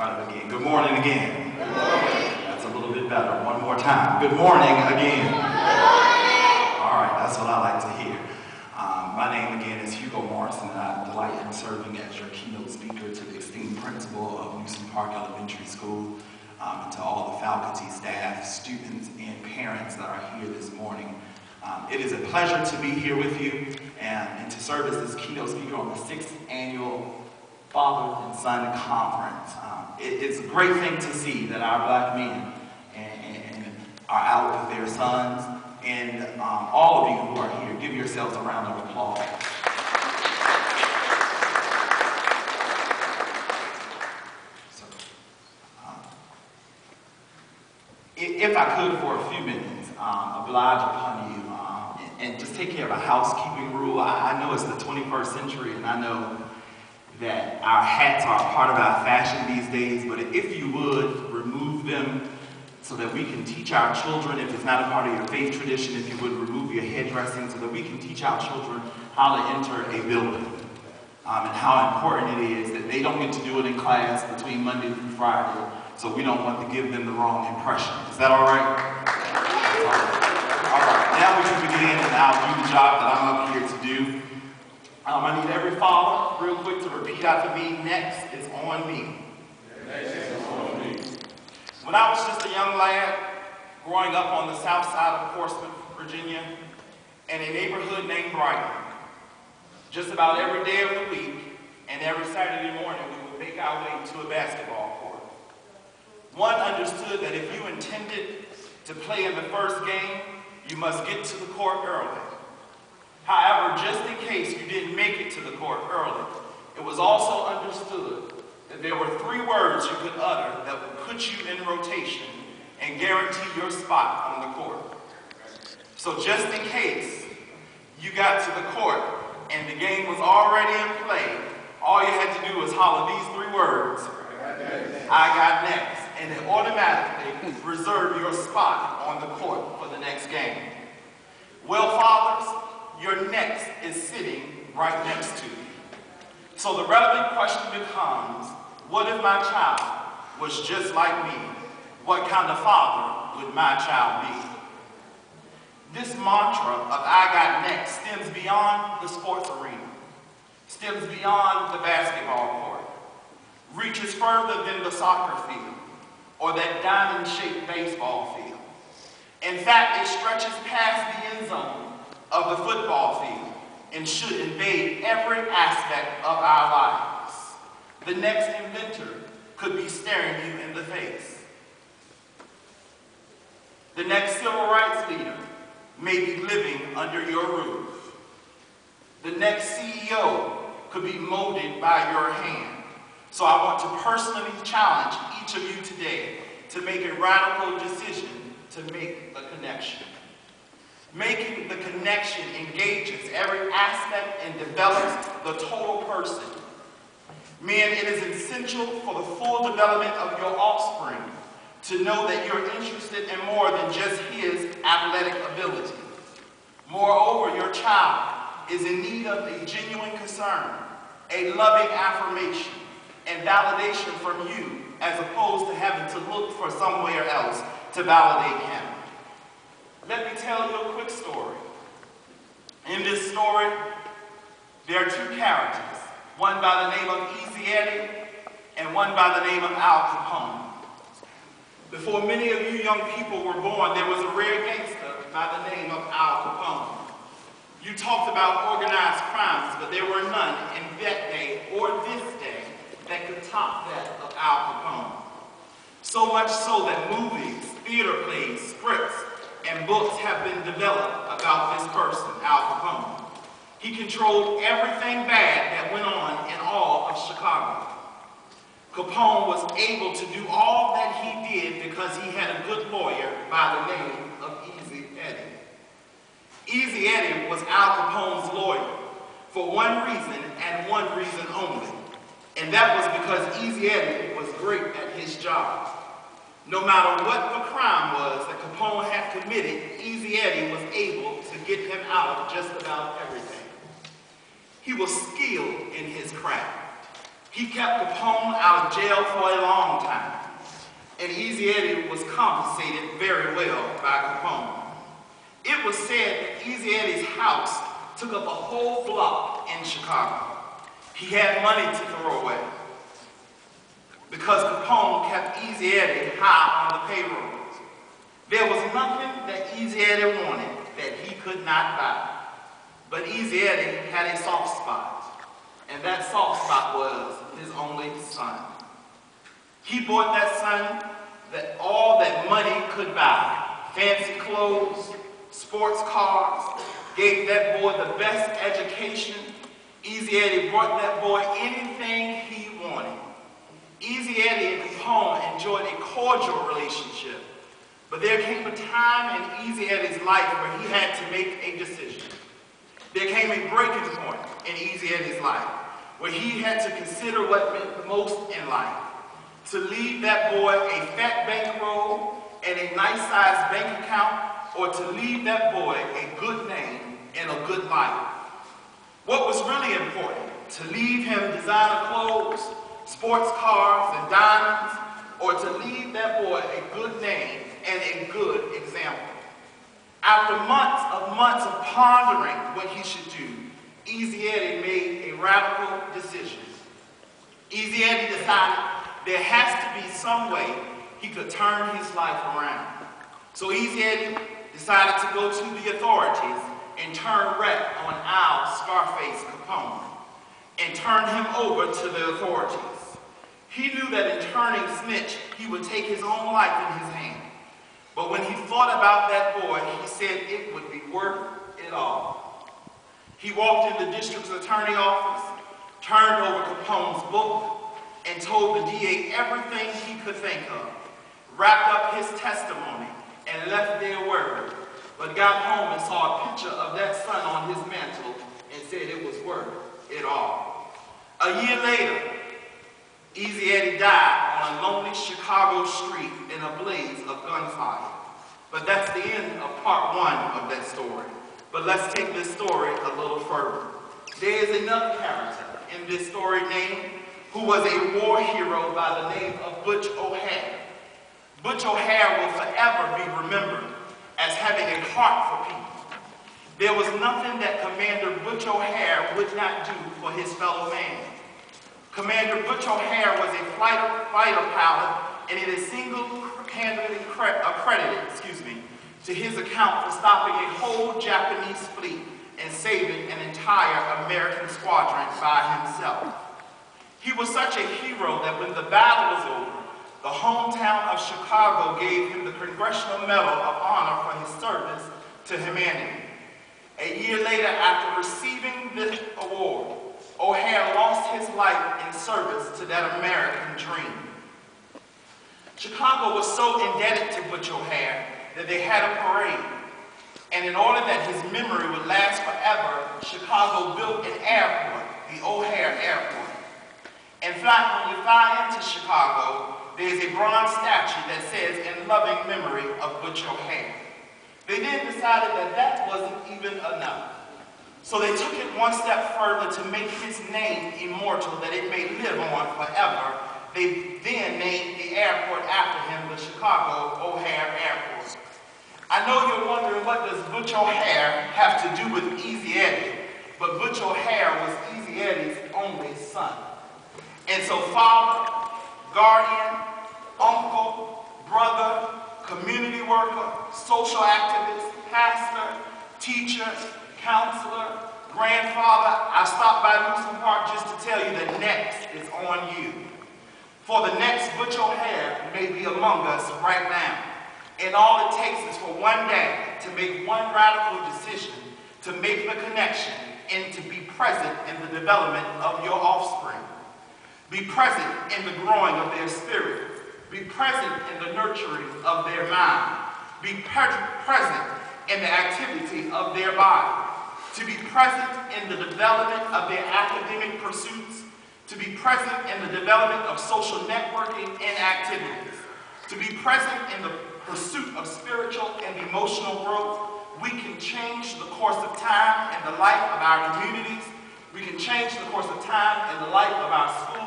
try it again. Good morning again. Good morning. That's a little bit better. One more time. Good morning again. Good morning. All right, that's what I like to hear. My name again is Morrison, and I delight in serving as your keynote speaker to the esteemed principal of Newsome Park.MPG School, and to all the faculty, staff, students, and parents that are here this morning. It is a pleasure to be here with you and to serve as this keynote speaker on the 6th annual Father and Son Conference. It's a great thing to see that our black men and are out with their sons, and all of you who are here, give yourselves a round of applause. So, if I could for a few minutes, oblige upon you and just take care of a housekeeping rule. I know it's the 21st century, and I know that our hats are part of our fashion these days, but if you would, remove them so that we can teach our children, if it's not a part of your faith tradition, if you would remove your headdressing so that we can teach our children how to enter a building, and how important it is that they don't get to do it in class between Monday through Friday, so we don't want to give them the wrong impression. Is that all right? All right, now we can begin, and I'll do the job that I'm up here to do. I need every father, real quick, to repeat after me. Next is on me. Next is on me. When I was just a young lad, growing up on the south side of Portsmouth, Virginia, in a neighborhood named Brighton, just about every day of the week and every Saturday morning, we would make our way to a basketball court. One understood that if you intended to play in the first game, you must get to the court early. However, just in case you didn't make it to the court early, it was also understood that there were 3 words you could utter that would put you in rotation and guarantee your spot on the court. So just in case you got to the court and the game was already in play, all you had to do was holler these 3 words, I got next, and it automatically reserved your spot on the court for the next game. Well, fathers, your next is sitting right next to you. So the relevant question becomes, what if my child was just like me? What kind of father would my child be? This mantra of I got next stems beyond the sports arena, stems beyond the basketball court, reaches further than the soccer field or that diamond-shaped baseball field. In fact, it stretches past the end zone of the football field and should invade every aspect of our lives. The next inventor could be staring you in the face. The next civil rights leader may be living under your roof. The next CEO could be molded by your hand. So I want to personally challenge each of you today to make a radical decision to make the connection. Making the connection engages every aspect and develops the total person. Men, it is essential for the full development of your offspring to know that you're interested in more than just his athletic ability. Moreover, your child is in need of a genuine concern, a loving affirmation, and validation from you, as opposed to having to look for somewhere else to validate him. Let me tell you a quick story. In this story, there are 2 characters, one by the name of Easy Eddie and one by the name of Al Capone. Before many of you young people were born, there was a rare gangster by the name of Al Capone. You talked about organized crimes, but there were none in that day or this day that could top that of Al Capone. So much so that movies, theater plays, scripts, and books have been developed about this person, Al Capone. He controlled everything bad that went on in all of Chicago. Capone was able to do all that he did because he had a good lawyer by the name of Easy Eddie. Easy Eddie was Al Capone's lawyer for one reason and one reason only. And that was because Easy Eddie was great at his job. No matter what the crime was that Capone had committed, Easy Eddie was able to get him out of just about everything. He was skilled in his craft. He kept Capone out of jail for a long time, and Easy Eddie was compensated very well by Capone. It was said that Easy Eddie's house took up a whole block in Chicago. He had money to throw away because Capone kept Easy Eddie high on the payroll. There was nothing that Easy Eddie wanted that he could not buy. But Easy Eddie had a soft spot, and that soft spot was his only son. He bought that son all that money could buy: fancy clothes, sports cars, gave that boy the best education. Easy Eddie brought that boy anything he wanted. Easy Eddie and Capone enjoyed a cordial relationship, but there came a time in Easy Eddie's life where he had to make a decision. There came a breaking point in Easy Eddie's life where he had to consider what meant the most in life: to leave that boy a fat bankroll and a nice-sized bank account, or to leave that boy a good name and a good life. What was really important? To leave him designer clothes, sports cars, and diamonds, or to leave that boy a good name and a good example? After months of pondering what he should do, Easy Eddie made a radical decision. Easy Eddie decided there has to be some way he could turn his life around. So Easy Eddie decided to go to the authorities and turn rep on Al Scarface Capone and turn him over to the authorities. He knew that in turning snitch, he would take his own life in his hand. But when he thought about that boy, he said it would be worth it all. He walked in the district's attorney office, turned over Capone's book, and told the DA everything he could think of, wrapped up his testimony, and left there worried, but got home and saw a picture of that son on his mantle and said it was worth it all. A year later, Easy Eddie died on a lonely Chicago street in a blaze of gunfire. But that's the end of part one of that story. But let's take this story a little further. There is another character in this story who was a war hero by the name of Butch O'Hare. Butch O'Hare will forever be remembered as having a heart for people. There was nothing that Commander Butch O'Hare would not do for his fellow man. Commander Butch O'Hare was a fighter pilot, and it is single-handedly credited to his account for stopping a whole Japanese fleet and saving an entire American squadron by himself. He was such a hero that when the battle was over, the hometown of Chicago gave him the Congressional Medal of Honor for his service to humanity. A year later, after receiving this award, O'Hare lost his life in service to that American dream. Chicago was so indebted to Butch O'Hare that they had a parade. And in order that his memory would last forever, Chicago built an airport, the O'Hare Airport. In fact, when you fly into Chicago, there's a bronze statue that says, "In loving memory of Butch O'Hare." They then decided that that wasn't even enough. So they took it one step further to make his name immortal, that it may live on forever. They then named the airport after him, the Chicago O'Hare Airport. I know you're wondering, what does Butch O'Hare have to do with Easy Eddie? But Butch O'Hare was Easy Eddie's only son. And so father, guardian, uncle, brother, community worker, social activist, pastor, teacher, counselor, grandfather, I stopped by Newsome Park just to tell you that next is on you. For the next Butch O'Hare may be among us right now. And all it takes is for one day to make one radical decision, to make the connection, and to be present in the development of your offspring. Be present in the growing of their spirit. Be present in the nurturing of their mind. Be present in the activity of their body. To be present in the development of their academic pursuits. To be present in the development of social networking and activities. To be present in the pursuit of spiritual and emotional growth. We can change the course of time in the life of our communities. We can change the course of time in the life of our schools.